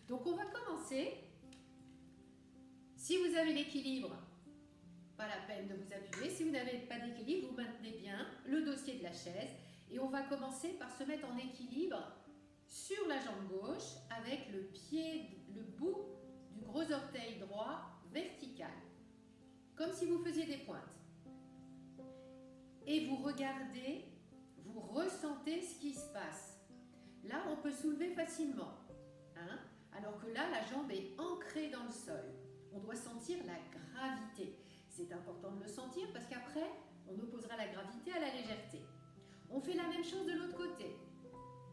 Donc on va commencer. Si vous avez l'équilibre, pas la peine de vous appuyer. Si vous n'avez pas d'équilibre, vous maintenez bien le dossier de la chaise. Et on va commencer par se mettre en équilibre sur la jambe gauche avec le bout du gros orteil droit vertical. Comme si vous faisiez des pointes. Et vous regardez, vous ressentez ce qui se passe. Là, on peut soulever facilement. Hein? Alors que là, la jambe est ancrée dans le sol. On doit sentir la gravité. C'est important de le sentir parce qu'après, on opposera la gravité à la légèreté. On fait la même chose de l'autre côté.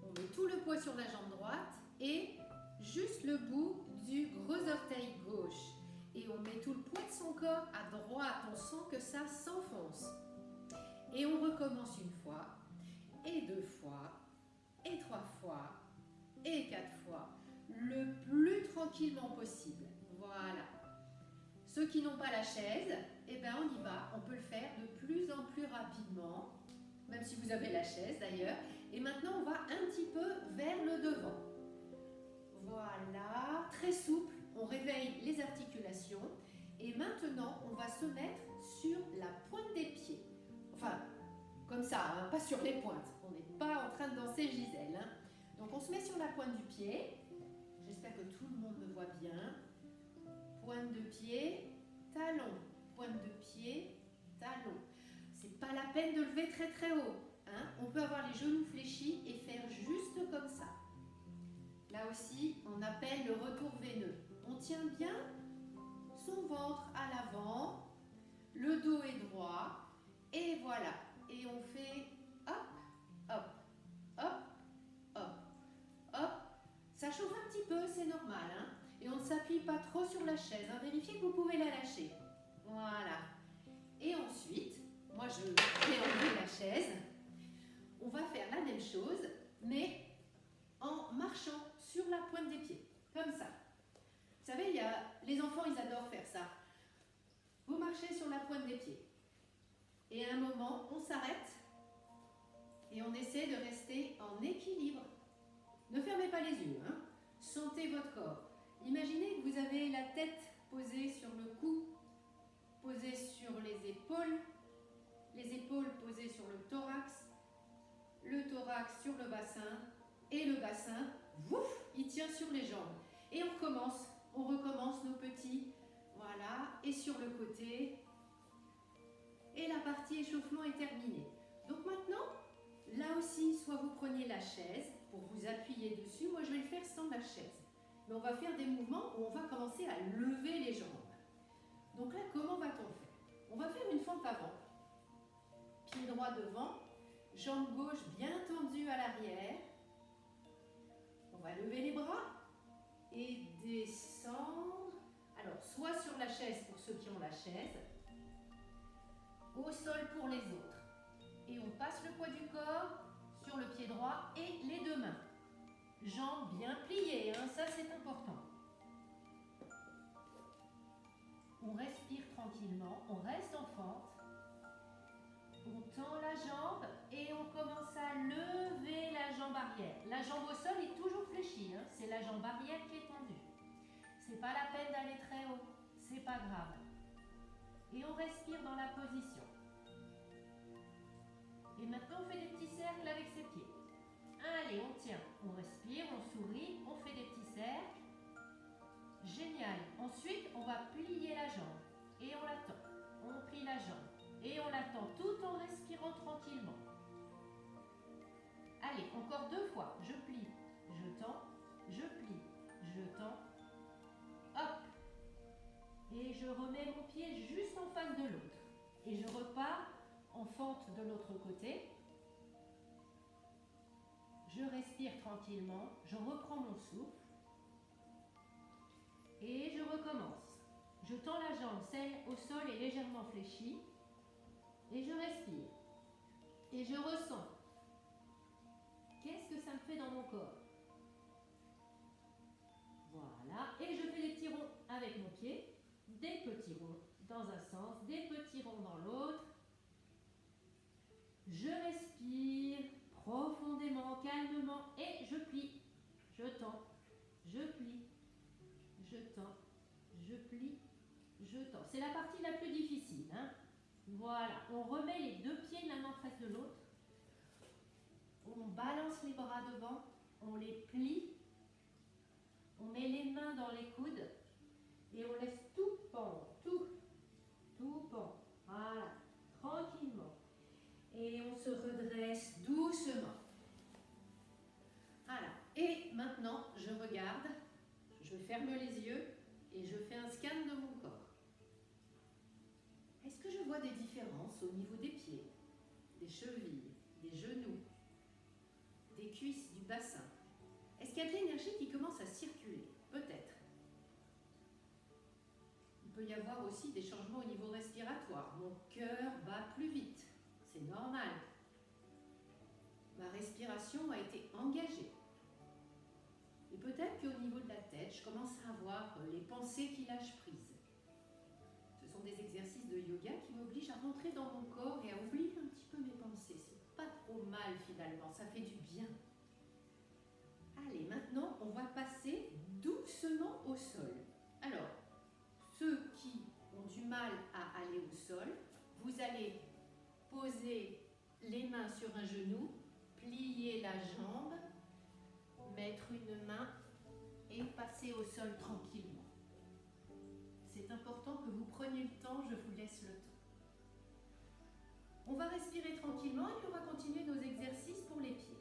On met tout le poids sur la jambe droite et juste le bout du gros orteil gauche. Et on met tout le poids de son corps à droite. On sent que ça s'enfonce. Et on recommence une fois, et 2 fois, et 3 fois, et 4 fois, le plus tranquillement possible. Voilà. Ceux qui n'ont pas la chaise, eh ben on y va. On peut le faire de plus en plus rapidement, même si vous avez la chaise d'ailleurs. Et maintenant, on va un petit peu vers le devant. Voilà, très souple. On réveille les articulations. Et maintenant, on va se mettre sur la pointe des pieds. Enfin, comme ça, hein, pas sur les pointes. On n'est pas en train de danser Gisèle. Hein. Donc, on se met sur la pointe du pied. J'espère que tout le monde me voit bien. Pointe de pied, talon. Pointe de pied, talon. C'est pas la peine de lever très très haut. Hein. On peut avoir les genoux fléchis et faire juste comme ça. Là aussi, on appelle le retour veineux. On tient bien son ventre à l'avant, le dos est droit, et voilà. Et on fait hop, hop, hop, hop, hop. Ça chauffe un petit peu, c'est normal. Hein, et on ne s'appuie pas trop sur la chaise. Hein, vérifiez que vous pouvez la lâcher. Voilà. Et ensuite, moi je vais enlever la chaise. On va faire la même chose, mais en marchant sur la pointe des pieds, comme ça. Vous savez, les enfants, ils adorent faire ça. Vous marchez sur la pointe des pieds. Et à un moment, on s'arrête et on essaie de rester en équilibre. Ne fermez pas les yeux. Hein. Sentez votre corps. Imaginez que vous avez la tête posée sur le cou, posée sur les épaules posées sur le thorax sur le bassin, et le bassin, ouf, il tient sur les jambes. Et on recommence nos petits, voilà, et sur le côté, et la partie échauffement est terminée. Donc maintenant, là aussi, soit vous prenez la chaise pour vous appuyer dessus, moi je vais le faire sans la chaise. Mais on va faire des mouvements où on va commencer à lever les jambes. Donc là, comment va-t-on faire? On va faire une fente avant, pied droit devant, jambe gauche bien tendue à l'arrière. On va lever les bras et descendre. Alors, soit sur la chaise pour ceux qui ont la chaise, au sol pour les autres. Et on passe le poids du corps sur le pied droit et les 2 mains. Jambes bien pliées, hein, ça c'est important. On respire tranquillement, on reste en fente. On tend la jambe et on commence à lever la jambe arrière. La jambe au sol est toujours fléchie, hein, c'est la jambe arrière qui est tendue. C'est pas la peine d'aller très haut, c'est pas grave. Et on respire dans la position. Et maintenant on fait des petits cercles avec ses pieds. Allez, on tient, on respire, on sourit, on fait des petits cercles. Génial. Ensuite, on va plier la jambe et on l'attend. On plie la jambe et on l'attend tout en respirant tranquillement. Allez, encore 2 fois. Je plie, je tends, je plie, je tends. Hop. Et je remets mon pied juste en face de l'autre. Et je repars en fente de l'autre côté. Je respire tranquillement, je reprends mon souffle. Et je recommence. Je tends la jambe, celle au sol est légèrement fléchie. Et je respire. Et je ressens. Qu'est-ce que ça me fait dans mon corps? Voilà. Et je fais des petits ronds avec mon pied. Des petits ronds dans un sens, des petits ronds dans l'autre. Je respire profondément, calmement et je plie. Je tends, je plie, je plie, je tends. C'est la partie la plus difficile, hein. Voilà, on remet les deux pieds l'un en face de l'autre. On balance les bras devant, on les plie, on met les mains dans les coudes et on laisse tout pendre, tout pendre. Voilà, tranquillement. Et on se redresse doucement. Voilà. Et maintenant, je regarde, je ferme les yeux et je fais un scan de mon corps. Est-ce que je vois des différences au niveau des pieds, des chevilles, des genoux, des cuisses, du bassin? Est-ce qu'il y a de l'énergie qui commence à circuler? Peut-être. Il peut y avoir aussi des changements au niveau respiratoire. Mon cœur bat plus vite. C'est normal. Ma respiration a été engagée. Et peut-être qu'au niveau de la tête, je commence à avoir les pensées qui lâchent prise. Ce sont des exercices de yoga qui m'obligent à rentrer dans mon corps et à oublier un petit peu mes pensées. C'est pas trop mal finalement, ça fait du bien. Allez, maintenant, on va passer doucement au sol. Alors, ceux qui ont du mal à aller au sol, vous allez poser les mains sur un genou, plier la jambe, mettre une main et passer au sol tranquillement. C'est important que vous preniez le temps, je vous laisse le temps. On va respirer tranquillement et puis on va continuer nos exercices pour les pieds.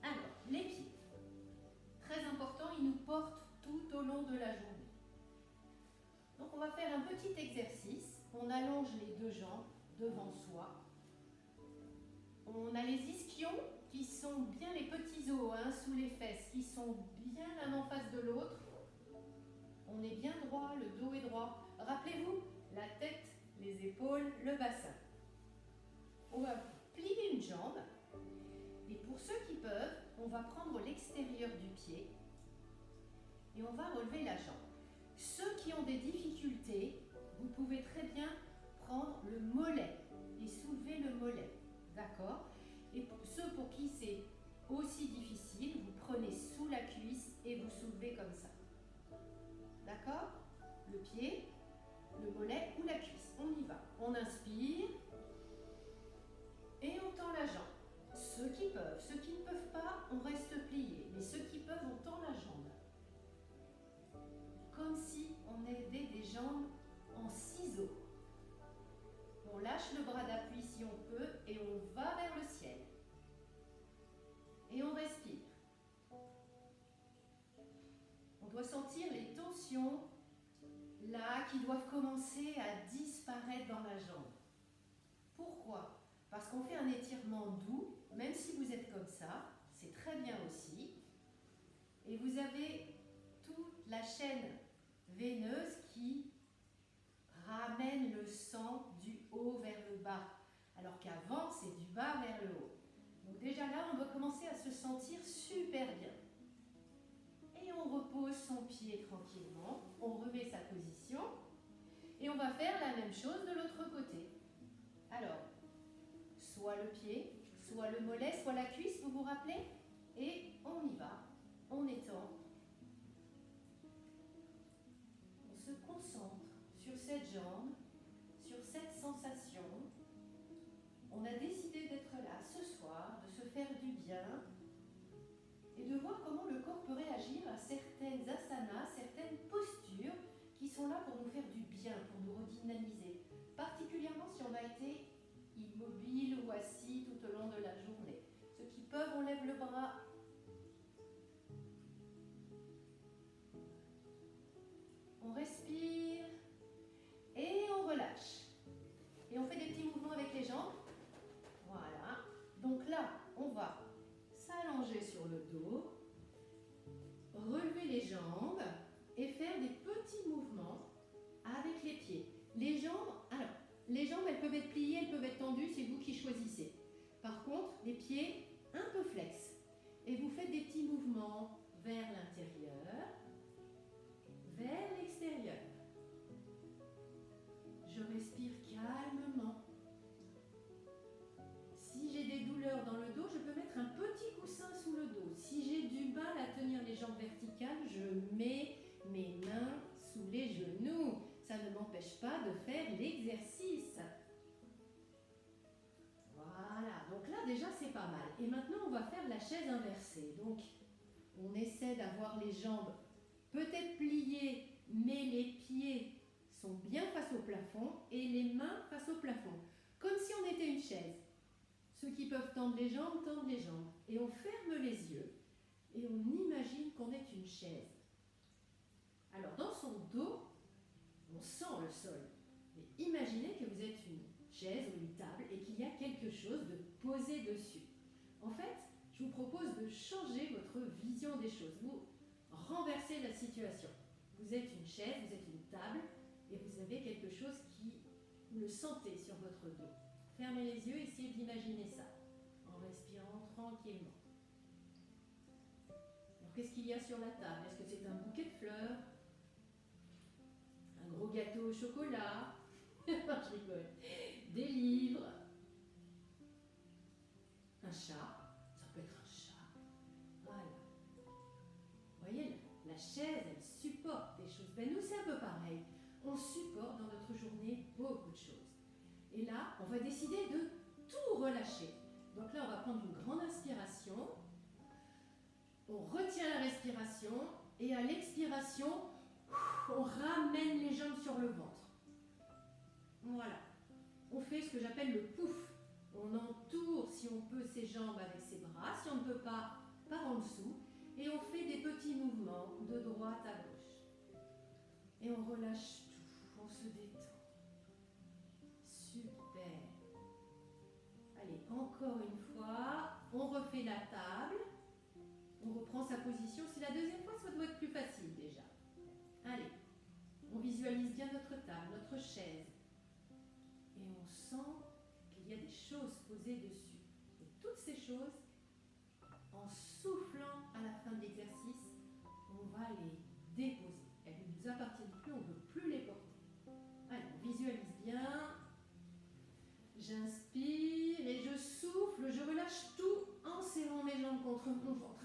Alors, les pieds. Très important, ils nous portent tout au long de la journée. Donc on va faire un petit exercice. On allonge les deux jambes devant soi. On a les ischions qui sont bien les petits os sous les fesses, qui sont bien l'un en face de l'autre. On est bien droit, le dos est droit. Rappelez-vous, la tête, les épaules, le bassin. On va plier une jambe. Et pour ceux qui peuvent, on va prendre l'extérieur du pied et on va relever la jambe. Ceux qui ont des difficultés, vous pouvez très bien prendre le mollet et soulever le mollet. D'accord? Et pour ceux pour qui c'est aussi difficile, vous prenez sous la cuisse et vous soulevez comme ça. D'accord? Le pied, le mollet ou la cuisse. On y va. On inspire et on tend la jambe. Ceux qui peuvent, ceux qui ne peuvent pas, on reste plié. Mais ceux qui peuvent, on tend la jambe. Comme si on aidait des jambes en ciseaux. On lâche le bras d'appui si on peut et on va vers le ciel. Et on respire. On doit sentir les tensions là qui doivent commencer à disparaître dans la jambe. Pourquoi? Parce qu'on fait un étirement doux, même si vous êtes comme ça, c'est très bien aussi. Et vous avez toute la chaîne veineuse qui ramène le sang du haut vers le bas, alors qu'avant c'est du bas vers le haut. Donc déjà là, on va commencer à se sentir super bien. Et on repose son pied tranquillement, on remet sa position et on va faire la même chose de l'autre côté. Alors, soit le pied, soit le mollet, soit la cuisse, vous vous rappelez? Et on y va, on étend. On se concentre sur cette jambe, sur cette sensation. On a décidé d'être là ce soir, de se faire du bien et de voir comment le corps peut réagir à certaines asanas, certaines postures qui sont là pour nous faire du bien, pour nous redynamiser. Particulièrement si on a été immobile ou assis tout au long de la journée. Ceux qui peuvent, on lève le bras. On respire et on relâche. Et on fait des petits mouvements avec les jambes. Voilà. Donc là, on va s'allonger sur le dos, relever les jambes et faire des petits mouvements avec les pieds. Les jambes, elles peuvent être pliées, elles peuvent être tendues, c'est vous qui choisissez. Par contre, les pieds un peu flex. Et les genoux. Ça ne m'empêche pas de faire l'exercice. Voilà, donc là déjà c'est pas mal. Et maintenant on va faire la chaise inversée. Donc on essaie d'avoir les jambes peut-être pliées, mais les pieds sont bien face au plafond et les mains face au plafond. Comme si on était une chaise. Ceux qui peuvent tendre les jambes, tendent les jambes. Et on ferme les yeux et on imagine qu'on est une chaise. Alors dans son dos, on sent le sol. Mais imaginez que vous êtes une chaise ou une table et qu'il y a quelque chose de posé dessus. En fait, je vous propose de changer votre vision des choses. Vous renversez la situation. Vous êtes une chaise, vous êtes une table et vous avez quelque chose qui, vous le sentez sur votre dos. Fermez les yeux, essayez d'imaginer ça en respirant tranquillement. Alors qu'est-ce qu'il y a sur la table? Est-ce que c'est un bouquet de fleurs? Un gros gâteau au chocolat? Je rigole. Des livres? Un chat? Ça peut être un chat. Voilà. Vous voyez, la chaise, elle supporte des choses. Ben nous, c'est un peu pareil. On supporte dans notre journée beaucoup de choses. Et là, on va décider de tout relâcher. Donc là, on va prendre une grande inspiration. On retient la respiration. Et à l'expiration, on ramène les jambes sur le ventre. Voilà. On fait ce que j'appelle le pouf. On entoure, si on peut, ses jambes avec ses bras. Si on ne peut pas, par en dessous. Et on fait des petits mouvements de droite à gauche. Et on relâche tout. On se détend. Super. Allez, encore une fois. On refait la table. On reprend sa position. C'est la deuxième fois, ça doit être plus facile déjà. Allez. On visualise bien notre table, notre chaise. Et on sent qu'il y a des choses posées dessus. Et toutes ces choses, en soufflant à la fin de l'exercice, on va les déposer. Elles ne nous appartiennent plus, on ne veut plus les porter. Allez, on visualise bien. J'inspire et je souffle, je relâche tout en serrant mes jambes contre mon ventre.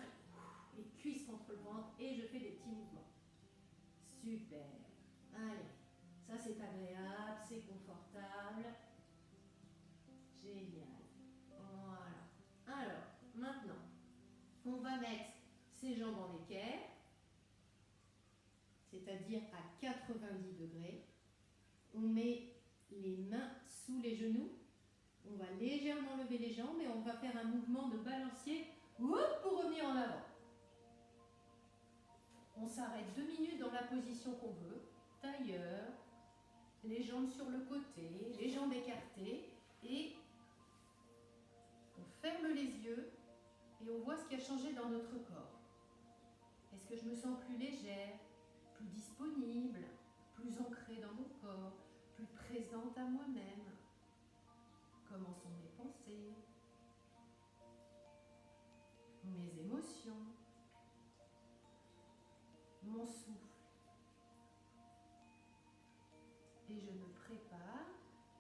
Les cuisses contre le ventre et je fais des petits mouvements. Super. Allez, ça c'est agréable, c'est confortable. Génial. Voilà. Alors, maintenant, on va mettre ses jambes en équerre, c'est-à-dire à 90 degrés. On met les mains sous les genoux. On va légèrement lever les jambes et on va faire un mouvement de balancier pour revenir en avant. On s'arrête 2 minutes dans la position qu'on veut. Tailleur, les jambes sur le côté, les jambes écartées et on ferme les yeux et on voit ce qui a changé dans notre corps. Est-ce que je me sens plus légère, plus disponible, plus ancrée dans mon corps, plus présente à moi-même? Comment sont mes pensées, mes émotions, mon souffle? Et je me prépare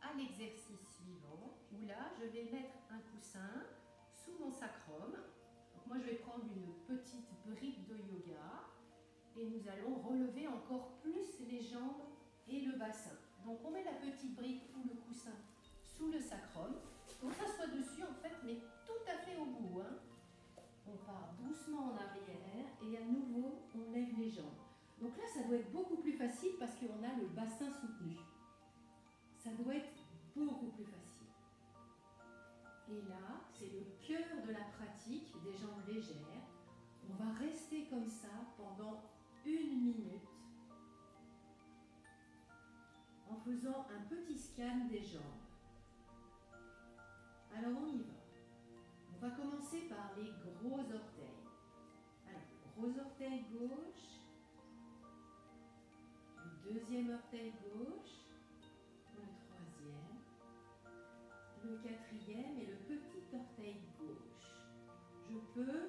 à l'exercice suivant, où là, je vais mettre un coussin sous mon sacrum. Donc moi, je vais prendre une petite brique de yoga et nous allons relever encore plus les jambes et le bassin. Donc on met la petite brique ou le coussin sous le sacrum. On s'assoit dessus en fait, mais tout à fait au bout. On part doucement en arrière et à nouveau, on lève les jambes. Donc là, ça doit être beaucoup plus facile parce qu'on a le bassin soutenu. Ça doit être beaucoup plus facile. Et là, c'est le cœur de la pratique des jambes légères. On va rester comme ça pendant 1 minute en faisant un petit scan des jambes. Alors on y va. On va commencer par les gros orteils. Alors, gros orteil gauche, le deuxième orteil gauche, le troisième, le quatrième et le petit orteil gauche. Je peux,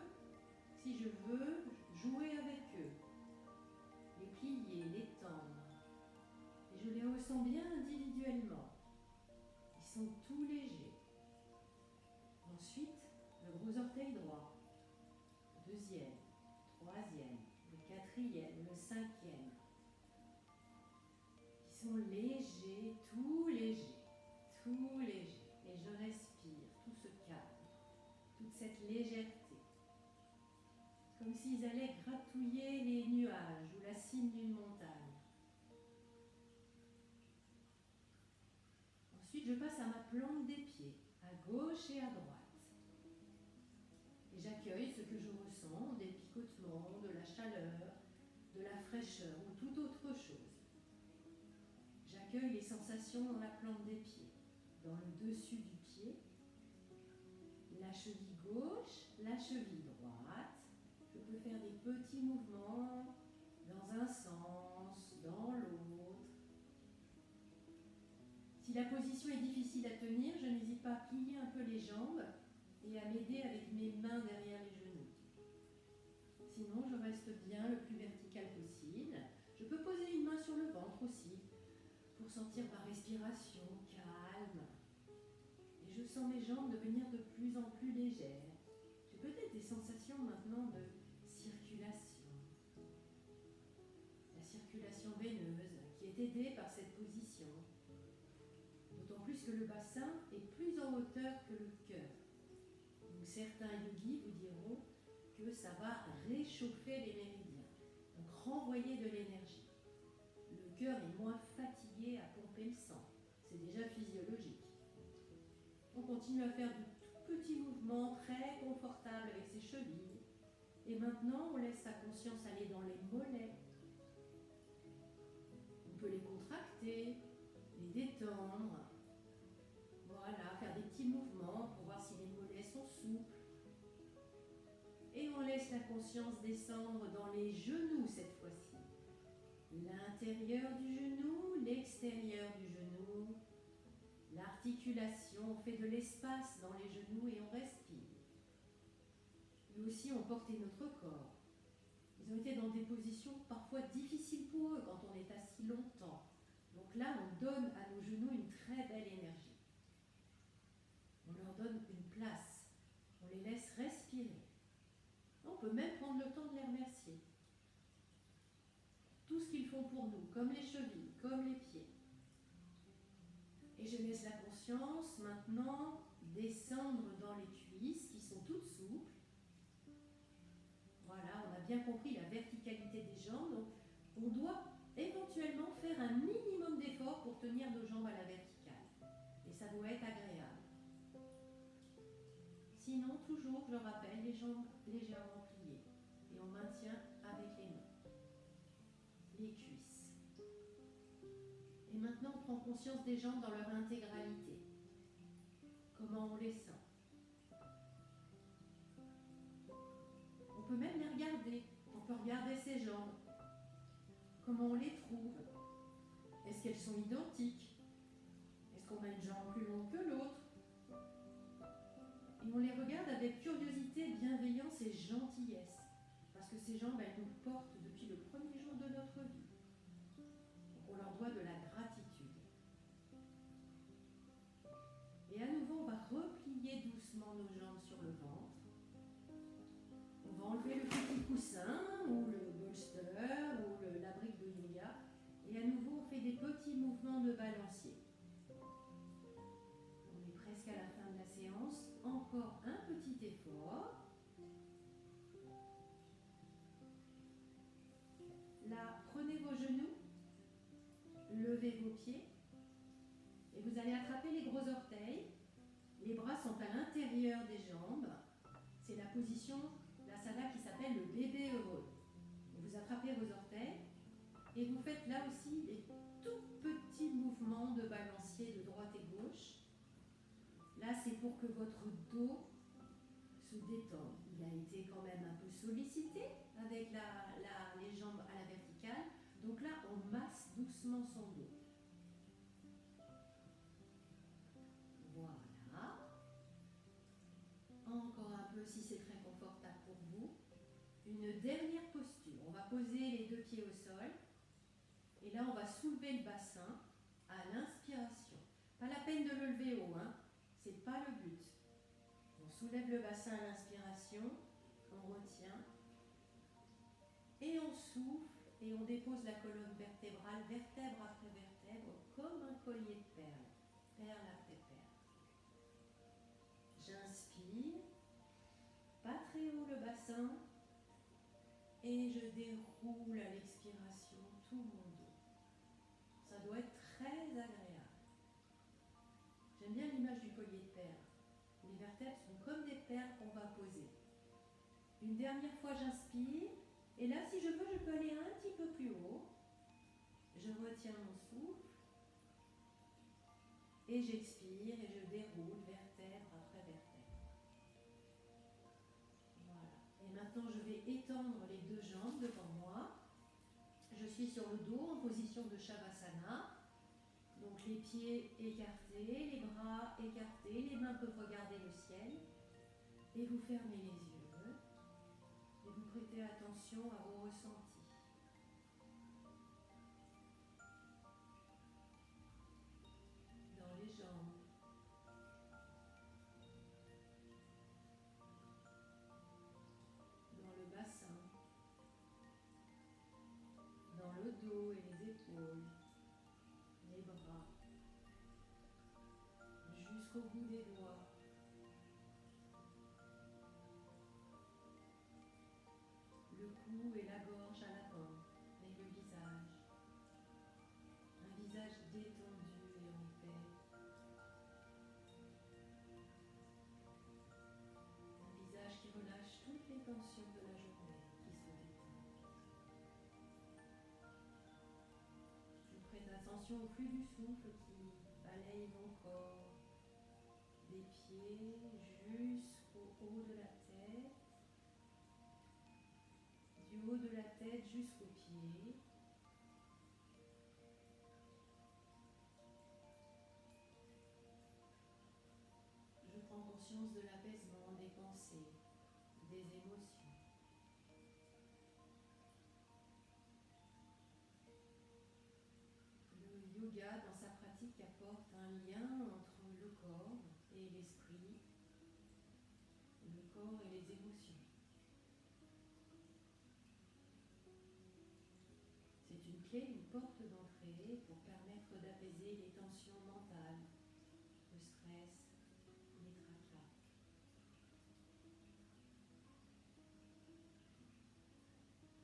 si je veux, jouer avec eux, les plier, les tendre. Et je les ressens bien individuellement. Ils sont tout légers. Ensuite, le gros orteil droit, le deuxième, troisième, le quatrième, le cinquième. sont légers, tout légers, tout légers. Et je respire tout ce calme, toute cette légèreté. Comme s'ils allaient gratouiller les nuages ou la cime d'une montagne. Ensuite, je passe à ma plante des pieds, à gauche et à droite. Et j'accueille ce que je ressens, des picotements, de la chaleur, de la fraîcheur ou toute autre chose. J'accueille les sensations dans la plante des pieds, dans le dessus du pied, la cheville gauche, la cheville droite. Je peux faire des petits mouvements dans un sens, dans l'autre. Si la position est difficile à tenir, je n'hésite pas à plier un peu les jambes et à m'aider avec mes mains derrière les genoux. Sinon, je reste bien le plus vertical possible. Je peux poser une main sur le ventre aussi, pour sentir ma respiration calme. Et je sens mes jambes devenir de plus en plus légères. J'ai peut-être des sensations maintenant de circulation. La circulation veineuse qui est aidée par cette position. D'autant plus que le bassin est plus en hauteur que le cœur. Donc certains yogis vous diront que ça va réchauffer les méridiens, donc renvoyer de l'énergie. Le cœur est moins fatigué à pomper le sang, c'est déjà physiologique. On continue à faire de tout petits mouvements très confortables avec ses chevilles. Et maintenant, on laisse sa conscience aller dans les mollets. On peut les contracter, les détendre. Voilà, faire des petits mouvements pour voir si les mollets sont souples. Et on laisse la conscience descendre dans les genoux cette fois-ci. L'intérieur du genou, l'extérieur du genou. L'articulation, on fait de l'espace dans les genoux et on respire. Et aussi, on portait notre corps. Ils ont été dans des positions parfois difficiles pour eux quand on est assis longtemps. Donc là, on donne à nos genoux une très belle énergie. On leur donne une place. On les laisse respirer. On peut même prendre le temps de les remercier. Tout ce qu'ils font pour nous, comme les chevilles, comme les pieds. Et je laisse la conscience maintenant descendre dans les cuisses qui sont toutes souples. Voilà, on a bien compris la verticalité des jambes. Donc on doit éventuellement faire un minimum d'effort pour tenir nos jambes à la verticale. Et ça doit être agréable. Sinon, toujours, je rappelle, les jambes légèrement pliées. Et on maintient avec les mains. Les cuisses. Et maintenant, on prend conscience des jambes dans leur intégralité. Comment on les sent. On peut même les regarder. On peut regarder ses jambes. Comment on les trouve. Est-ce qu'elles sont identiques? Est-ce qu'on a une jambe plus longue que l'autre? Et on les regarde avec curiosité, bienveillance et gentillesse. Parce que ces jambes, elles nous portent depuis le premier jour de notre vie. Donc on leur doit de la gratitude. Et à nouveau, on va replier doucement nos jambes sur le ventre. On va enlever le petit coussin ou le bolster ou la brique de yoga. Et à nouveau, on fait des petits mouvements de balancier. On est presque à la fin de la séance. Encore un petit effort. Là, prenez vos genoux, levez vos pieds et vous allez attraper les gros orteils. Les bras sont à l'intérieur des jambes. C'est la position, la sada qui s'appelle le bébé heureux. Vous attrapez vos orteils et vous faites là aussi des tout petits mouvements de balancier de droite et gauche. Là, c'est pour que votre dos se détende. Il a été quand même un peu sollicité avec les jambes à la verticale. Donc là, on masse doucement son dos. Voilà. Encore un peu si c'est très confortable pour vous. Une dernière posture. On va poser les deux pieds au sol. Et là, on va soulever le bassin à l'inspiration. Pas la peine de le lever haut, hein. C'est pas le but. On soulève le bassin à l'inspiration, on retient, et on souffle, et on dépose la colonne vertébrale, vertèbre après vertèbre, collier de perles, perle après perle. J'inspire, pas très haut le bassin, et je déroule à l'expiration tout mon dos. Ça doit être très agréable. J'aime bien l'image du collier de perles. Les vertèbres sont comme des perles qu'on va poser. Une dernière fois, j'inspire. Et là, si je veux, je peux aller un petit peu plus haut. Je retiens mon souffle. Et j'expire et je déroule vertèbre après vertèbre. Voilà. Et maintenant, je vais étendre les deux jambes devant moi. Je suis sur le dos en position de Shavasana. Donc les pieds écartés, les bras écartés, les mains peuvent regarder le ciel. Et vous fermez les yeux. Et vous prêtez attention à vos ressentis. Dans les jambes. Dans le bassin. Dans le dos et les épaules. Les bras. Jusqu'au bout des doigts. Le cou et la gorge à l'avant, et le visage. Un visage détendu et en paix. Un visage qui relâche toutes les tensions de la journée, qui se détend. Je prête attention au flux du souffle qui balaye mon corps, des pieds jusqu'au haut de la tête. Du haut de la tête jusqu'aux pieds. Je prends conscience de l'apaisement des pensées, des émotions. Le yoga, dans sa pratique, apporte un lien entre le corps et l'esprit, le corps et les émotions. C'est une clé, une porte d'entrée pour permettre d'apaiser les tensions mentales, le stress, les tracas.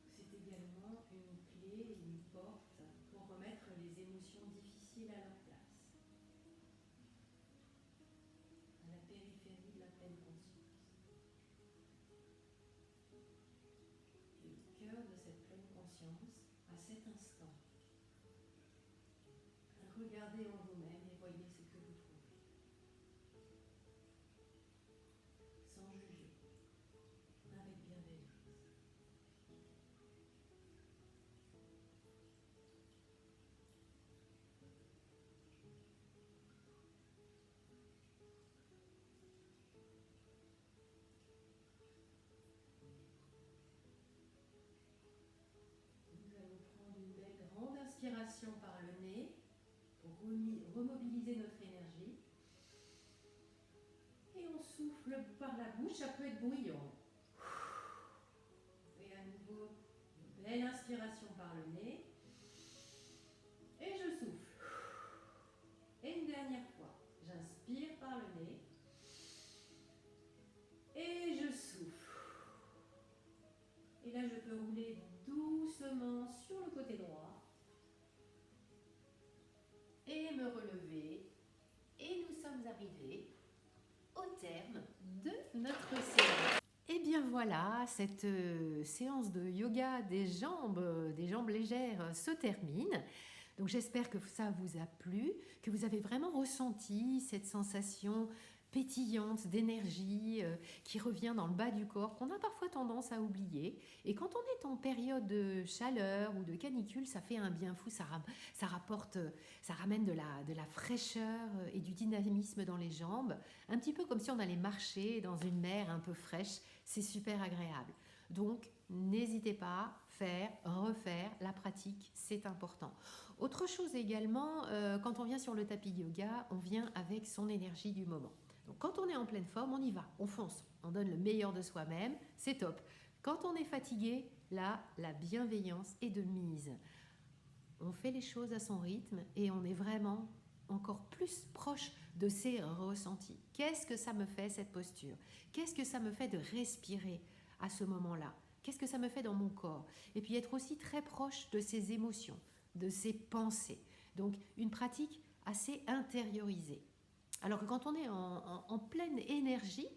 C'est également une clé, une porte pour remettre les émotions difficiles à leur place, à la périphérie de la pleine conscience. Et au cœur de cette pleine conscience, à cet instant, regardez en vous-même et voyez ce que vous trouvez. Sans juger, avec bienveillance. Nous allons prendre une belle grande inspiration par le nez pour remobiliser notre énergie. Et on souffle par la bouche, ça peut être bruyant. Et à nouveau, une belle inspiration par le nez. Et je souffle. Et une dernière fois, j'inspire par le nez. Et je souffle. Et là, je peux rouler doucement sur le côté droit. Et me relever. Et nous sommes arrivés au terme de notre séance. Et bien voilà, cette séance de yoga des jambes légères se termine. Donc j'espère que ça vous a plu, que vous avez vraiment ressenti cette sensation pétillante d'énergie qui revient dans le bas du corps, qu'on a parfois tendance à oublier. Et quand on est en période de chaleur ou de canicule, ça fait un bien fou, ça ramène de la fraîcheur et du dynamisme dans les jambes, un petit peu comme si on allait marcher dans une mer un peu fraîche, c'est super agréable. Donc, n'hésitez pas, refaire, la pratique, c'est important. Autre chose également, quand on vient sur le tapis yoga, on vient avec son énergie du moment. Donc quand on est en pleine forme, on y va, on fonce, on donne le meilleur de soi-même, c'est top. Quand on est fatigué, là, la bienveillance est de mise. On fait les choses à son rythme et on est vraiment encore plus proche de ses ressentis. Qu'est-ce que ça me fait cette posture? Qu'est-ce que ça me fait de respirer à ce moment-là? Qu'est-ce que ça me fait dans mon corps? Et puis être aussi très proche de ses émotions, de ses pensées. Donc une pratique assez intériorisée. Alors que quand on est en pleine énergie,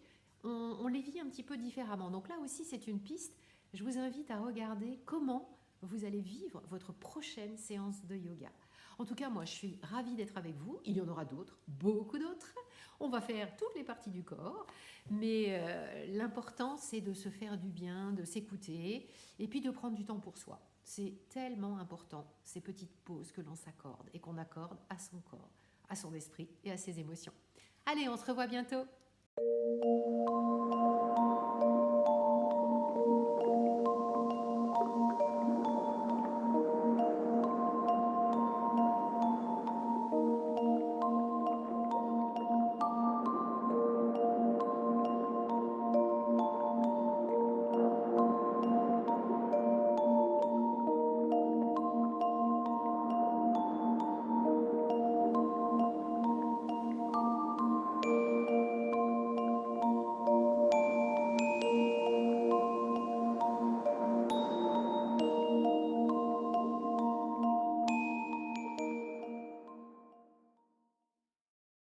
on les vit un petit peu différemment. Donc là aussi, c'est une piste. Je vous invite à regarder comment vous allez vivre votre prochaine séance de yoga. En tout cas, moi, je suis ravie d'être avec vous. Il y en aura d'autres, beaucoup d'autres. On va faire toutes les parties du corps. Mais l'important, c'est de se faire du bien, de s'écouter et puis de prendre du temps pour soi. C'est tellement important, ces petites pauses que l'on s'accorde et qu'on accorde à son corps, à son esprit et à ses émotions. Allez, on se revoit bientôt.